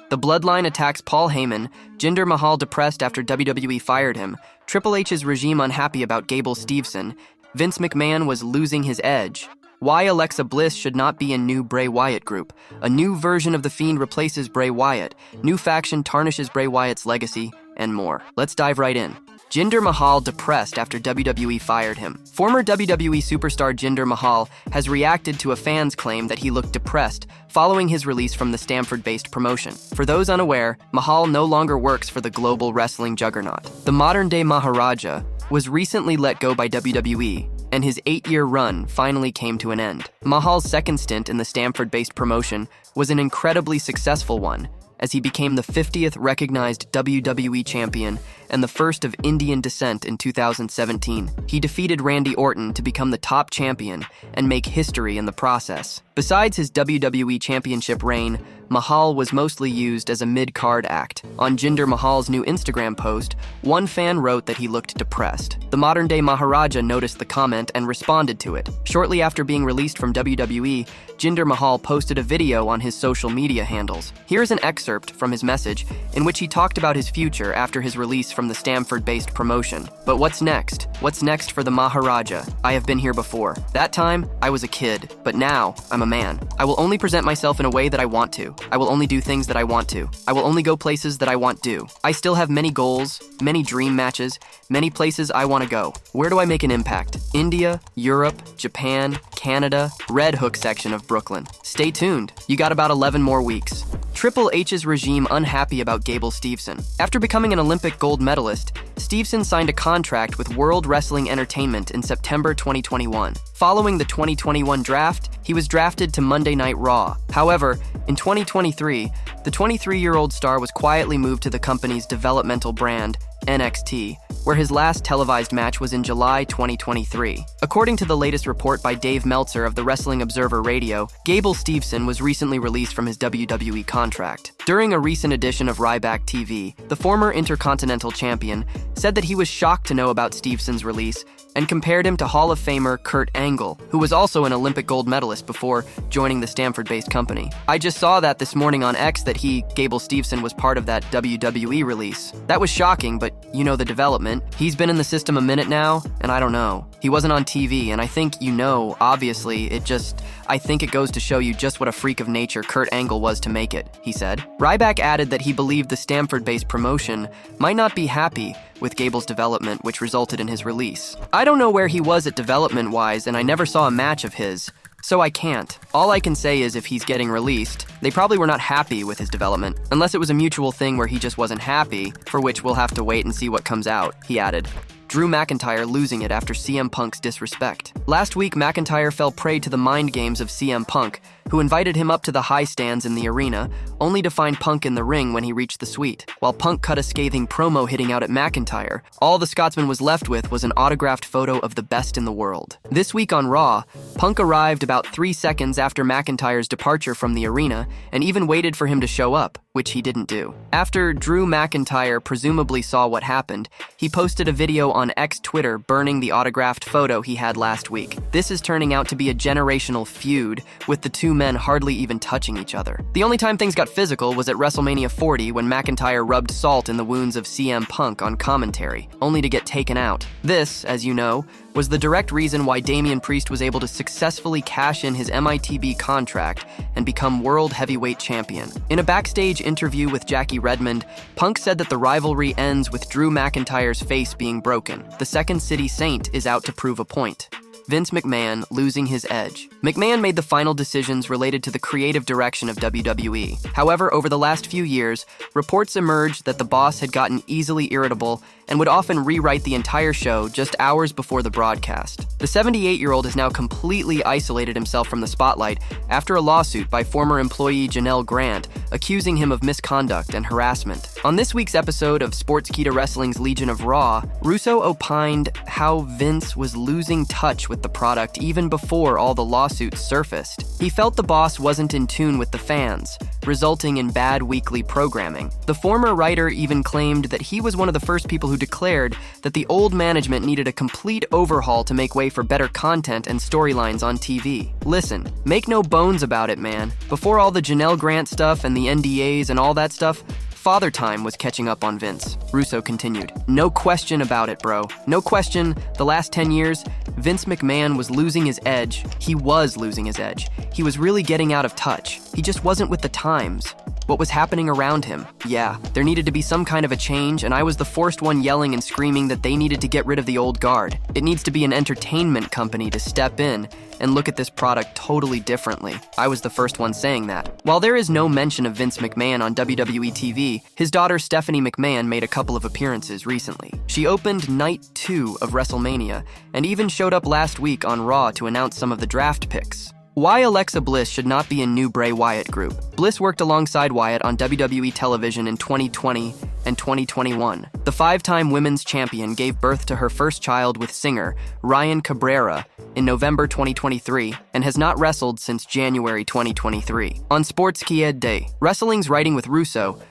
The Bloodline attacks Paul Heyman, Jinder Mahal depressed after WWE fired him, Triple H's regime unhappy about Gable Steveson, Vince McMahon was losing his edge, why Alexa Bliss should not be in new Bray Wyatt group, a new version of The Fiend replaces Bray Wyatt, new faction tarnishes Bray Wyatt's legacy, and more. Let's dive right in. Jinder Mahal depressed after WWE fired him. Former WWE superstar Jinder Mahal has reacted to a fan's claim that he looked depressed following his release from the Stamford-based promotion. For those unaware, Mahal no longer works for the global wrestling juggernaut. The modern-day Maharaja was recently let go by WWE, and his 8-year run finally came to an end. Mahal's second stint in the Stamford-based promotion was an incredibly successful one, as he became the 50th recognized WWE champion and the first of Indian descent in 2017. He defeated Randy Orton to become the top champion and make history in the process. Besides his WWE championship reign, Mahal was mostly used as a mid-card act. On Jinder Mahal's new Instagram post, one fan wrote that he looked depressed. The modern-day Maharaja noticed the comment and responded to it. Shortly after being released from WWE, Jinder Mahal posted a video on his social media handles. Here's an excerpt from his message in which he talked about his future after his release from the Stamford-based promotion. But what's next? What's next for the Maharaja? I have been here before. That time, I was a kid, but now, I'm a man. I will only present myself in a way that I want to. I will only do things that I want to. I will only go places that I want to. I still have many goals, many dream matches, many places I want to go. Where do I make an impact? India, Europe, Japan, Canada, Red Hook section of Brooklyn. Stay tuned. You got about 11 more weeks. Triple H's regime unhappy about Gable Steveson. After becoming an Olympic gold medalist, Steveson signed a contract with World Wrestling Entertainment in September 2021. Following the 2021 draft, he was drafted to Monday Night Raw. However, in 2023, the 23-year-old star was quietly moved to the company's developmental brand, NXT, where his last televised match was in July 2023. According to the latest report by Dave Meltzer of the Wrestling Observer Radio, Gable Steveson was recently released from his WWE contract. During a recent edition of Ryback TV, the former Intercontinental Champion said that he was shocked to know about Steveson's release and compared him to Hall of Famer Kurt Angle, who was also an Olympic gold medalist before joining the Stamford-based company. I just saw that this morning on X that Gable Steveson, was part of that WWE release. That was shocking, but you know the development. He's been in the system a minute now, and I don't know. He wasn't on TV, and I think obviously, I think it goes to show you just what a freak of nature Kurt Angle was to make it, he said. Ryback added that he believed the Stamford-based promotion might not be happy with Gable's development, which resulted in his release. I don't know where he was at development-wise, and I never saw a match of his, so I can't. All I can say is if he's getting released, they probably were not happy with his development, unless it was a mutual thing where he just wasn't happy, for which we'll have to wait and see what comes out, he added. Drew McIntyre losing it after CM Punk's disrespect. Last week, McIntyre fell prey to the mind games of CM Punk, who invited him up to the high stands in the arena, only to find Punk in the ring when he reached the suite. While Punk cut a scathing promo hitting out at McIntyre, all the Scotsman was left with was an autographed photo of the best in the world. This week on Raw, Punk arrived about 3 seconds after McIntyre's departure from the arena and even waited for him to show up, which he didn't do. After Drew McIntyre presumably saw what happened, he posted a video on X Twitter burning the autographed photo he had last week. This is turning out to be a generational feud, with the two men hardly even touching each other. The only time things got physical was at WrestleMania 40 when McIntyre rubbed salt in the wounds of CM Punk on commentary, only to get taken out. This, as you know, was the direct reason why Damian Priest was able to successfully cash in his MITB contract and become World Heavyweight Champion. In a backstage interview with Jackie Redmond, Punk said that the rivalry ends with Drew McIntyre's face being broken. The Second City Saint is out to prove a point. Vince McMahon losing his edge. McMahon made the final decisions related to the creative direction of WWE. However, over the last few years, reports emerged that the boss had gotten easily irritable and would often rewrite the entire show just hours before the broadcast. The 78-year-old has now completely isolated himself from the spotlight after a lawsuit by former employee Janelle Grant, accusing him of misconduct and harassment. On this week's episode of Sportskeeda Wrestling's Legion of Raw, Russo opined how Vince was losing touch with the product even before all the lawsuits surfaced. He felt the boss wasn't in tune with the fans, resulting in bad weekly programming. The former writer even claimed that he was one of the first people who declared that the old management needed a complete overhaul to make way for better content and storylines on TV. Listen, make no bones about it, man. Before all the Janelle Grant stuff and the NDAs and all that stuff, Father Time was catching up on Vince. Russo continued. No question about it, bro. No question, the last 10 years, Vince McMahon was losing his edge. He was losing his edge. He was really getting out of touch. He just wasn't with the times. What was happening around him? Yeah, there needed to be some kind of a change, and I was the forced one yelling and screaming that they needed to get rid of the old guard. It needs to be an entertainment company to step in and look at this product totally differently. I was the first one saying that. While there is no mention of Vince McMahon on WWE TV, his daughter Stephanie McMahon made a couple of appearances recently. She opened Night 2 of WrestleMania and even showed up last week on Raw to announce some of the draft picks. Why Alexa Bliss should not be in new Bray Wyatt group. Bliss worked alongside Wyatt on WWE television in 2020 and 2021. The five-time women's champion gave birth to her first child with singer Ryan Cabrera in November 2023 and has not wrestled since January 2023. On Sports Kied Day, Wrestling's Writing with Russo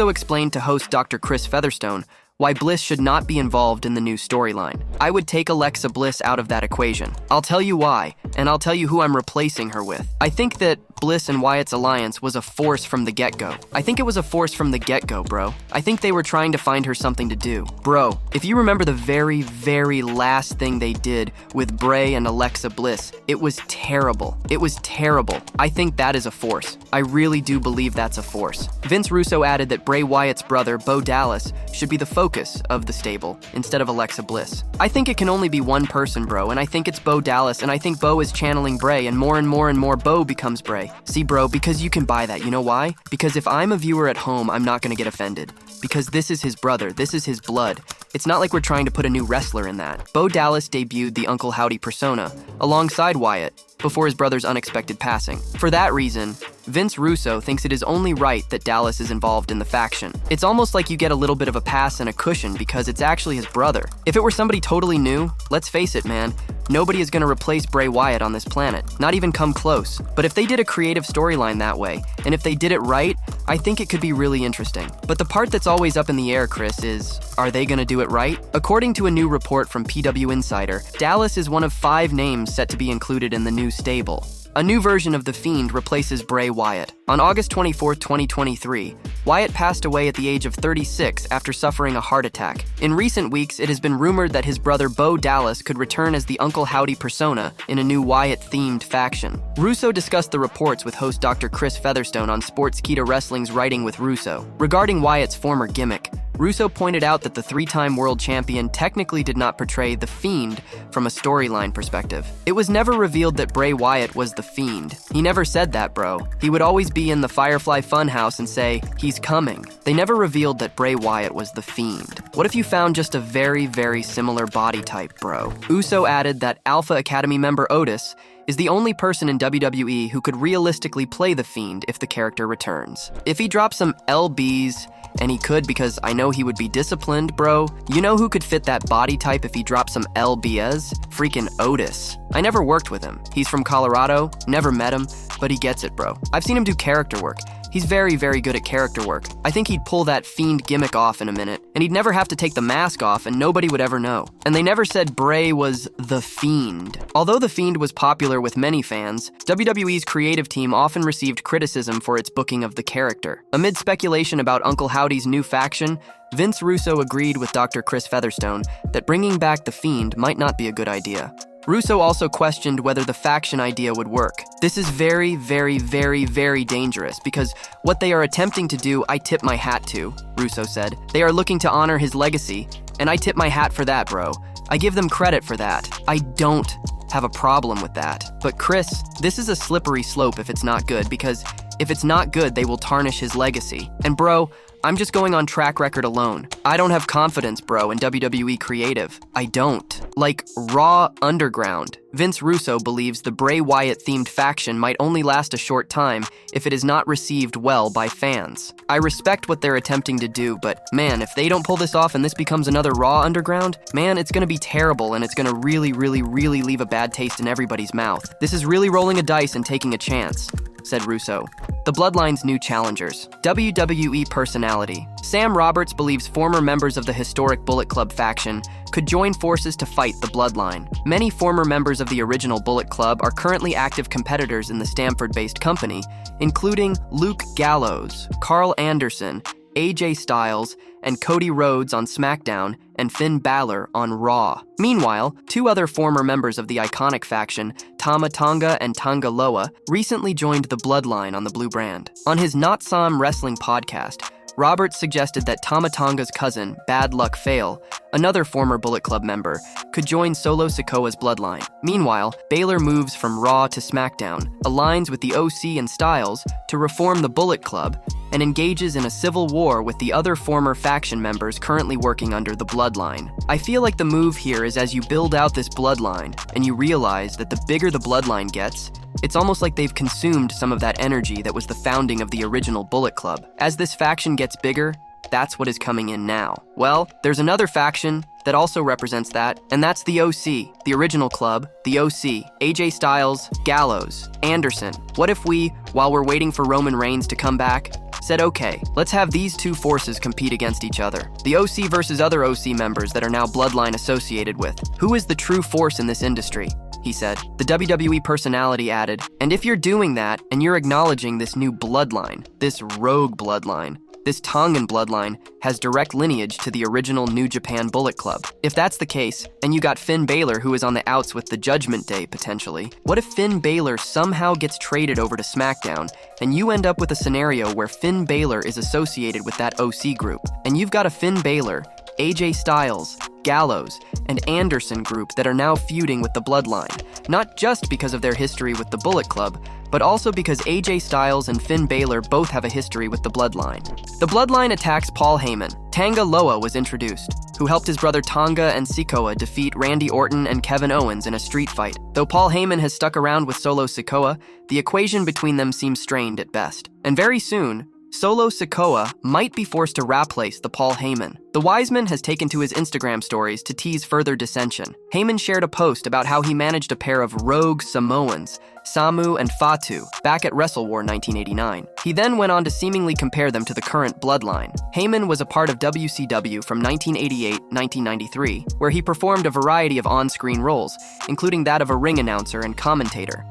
explained to host Dr. Chris Featherstone why Bliss should not be involved in the new storyline. I would take Alexa Bliss out of that equation. I'll tell you why, and I'll tell you who I'm replacing her with. I think that Bliss and Wyatt's alliance was a force from the get-go. I think it was a force from the get-go, bro. I think they were trying to find her something to do. Bro, if you remember the very, very last thing they did with Bray and Alexa Bliss, it was terrible. It was terrible. I think that is a force. I really do believe that's a force. Vince Russo added that Bray Wyatt's brother, Bo Dallas, should be the focus of the stable instead of Alexa Bliss. I think it can only be one person, bro, and I think it's Bo Dallas, and I think Bo is channeling Bray, and more Bo becomes Bray. See, bro, because you can buy that. You know why? Because if I'm a viewer at home, I'm not gonna get offended. Because this is his brother, this is his blood. It's not like we're trying to put a new wrestler in that. Bo Dallas debuted the Uncle Howdy persona alongside Wyatt before his brother's unexpected passing. For that reason, Vince Russo thinks it is only right that Dallas is involved in the faction. It's almost like you get a little bit of a pass and a cushion because it's actually his brother. If it were somebody totally new, let's face it, man, nobody is gonna replace Bray Wyatt on this planet, not even come close. But if they did a creative storyline that way, and if they did it right, I think it could be really interesting. But the part that's always up in the air, Chris, is, are they gonna do it right? According to a new report from PW Insider, Dallas is one of 5 names set to be included in the new stable. A new version of The Fiend replaces Bray Wyatt. On August 24, 2023, Wyatt passed away at the age of 36 after suffering a heart attack. In recent weeks, it has been rumored that his brother Bo Dallas could return as the Uncle Howdy persona in a new Wyatt-themed faction. Russo discussed the reports with host Dr. Chris Featherstone on Sportskeeda Wrestling's Writing with Russo. Regarding Wyatt's former gimmick, Russo pointed out that the 3-time world champion technically did not portray the Fiend from a storyline perspective. It was never revealed that Bray Wyatt was the Fiend. He never said that, bro. He would always be in the Firefly Funhouse and say, he's coming. They never revealed that Bray Wyatt was the Fiend. What if you found just a very, very similar body type, bro? Uso added that Alpha Academy member Otis is the only person in WWE who could realistically play the Fiend if the character returns. If he drops some LBs, and he could because I know he would be disciplined, bro. You know who could fit that body type if he dropped some LBs? Freaking Otis. I never worked with him. He's from Colorado, never met him, but he gets it, bro. I've seen him do character work. He's very, very good at character work. I think he'd pull that Fiend gimmick off in a minute, and he'd never have to take the mask off and nobody would ever know. And they never said Bray was the Fiend. Although the Fiend was popular with many fans, WWE's creative team often received criticism for its booking of the character. Amid speculation about Uncle Howdy's new faction, Vince Russo agreed with Dr. Chris Featherstone that bringing back the Fiend might not be a good idea. Russo also questioned whether the faction idea would work. This is very, very, very, very dangerous because what they are attempting to do, I tip my hat to, Russo said. They are looking to honor his legacy, and I tip my hat for that, bro. I give them credit for that. I don't have a problem with that. But Chris, this is a slippery slope if it's not good, because if it's not good, they will tarnish his legacy. And bro, I'm just going on track record alone. I don't have confidence, bro, in WWE creative. I don't. Like Raw Underground, Vince Russo believes the Bray Wyatt-themed faction might only last a short time if it is not received well by fans. I respect what they're attempting to do, but man, if they don't pull this off and this becomes another Raw Underground, man, it's gonna be terrible and it's gonna really, really, really leave a bad taste in everybody's mouth. This is really rolling a dice and taking a chance. said Russo. The Bloodline's new challengers. WWE personality. Sam Roberts believes former members of the historic Bullet Club faction could join forces to fight the Bloodline. Many former members of the original Bullet Club are currently active competitors in the Stamford-based company, including Luke Gallows, Carl Anderson, AJ Styles, and Cody Rhodes on SmackDown, and Finn Balor on Raw. Meanwhile, two other former members of the iconic faction, Tama Tonga and Tonga Loa, recently joined the Bloodline on the Blue Brand. On his Not Sam Wrestling podcast, Roberts suggested that Tama Tonga's cousin, Bad Luck Fale, another former Bullet Club member, could join Solo Sikoa's Bloodline. Meanwhile, Balor moves from Raw to SmackDown, aligns with the OC and Styles to reform the Bullet Club, and engages in a civil war with the other former faction members currently working under the Bloodline. I feel like the move here is as you build out this Bloodline, and you realize that the bigger the Bloodline gets, it's almost like they've consumed some of that energy that was the founding of the original Bullet Club. As this faction gets bigger, that's what is coming in now. Well, there's another faction that also represents that, and that's the OC, the original club, the OC, AJ Styles, Gallows, Anderson. What if we, while we're waiting for Roman Reigns to come back, said, okay, let's have these two forces compete against each other. The OC versus other OC members that are now Bloodline associated with. Who is the true force in this industry? He said. The WWE personality added, and if you're doing that and you're acknowledging this new Bloodline, this rogue Bloodline, this Tongan Bloodline has direct lineage to the original New Japan Bullet Club. If that's the case, and you got Finn Balor who is on the outs with the Judgment Day potentially, what if Finn Balor somehow gets traded over to SmackDown and you end up with a scenario where Finn Balor is associated with that OC group, and you've got a Finn Balor, AJ Styles, Gallows, and Anderson group that are now feuding with the Bloodline, not just because of their history with the Bullet Club, but also because AJ Styles and Finn Balor both have a history with the Bloodline. The Bloodline attacks Paul Heyman. Tanga Loa was introduced, who helped his brother Tonga and Sikoa defeat Randy Orton and Kevin Owens in a street fight. Though Paul Heyman has stuck around with Solo Sikoa, the equation between them seems strained at best. And very soon, Solo Sikoa might be forced to replace the Paul Heyman. The Wiseman has taken to his Instagram stories to tease further dissension. Heyman shared a post about how he managed a pair of rogue Samoans, Samu and Fatu, back at WrestleWar 1989. He then went on to seemingly compare them to the current Bloodline. Heyman was a part of WCW from 1988-1993, where he performed a variety of on-screen roles, including that of a ring announcer and commentator.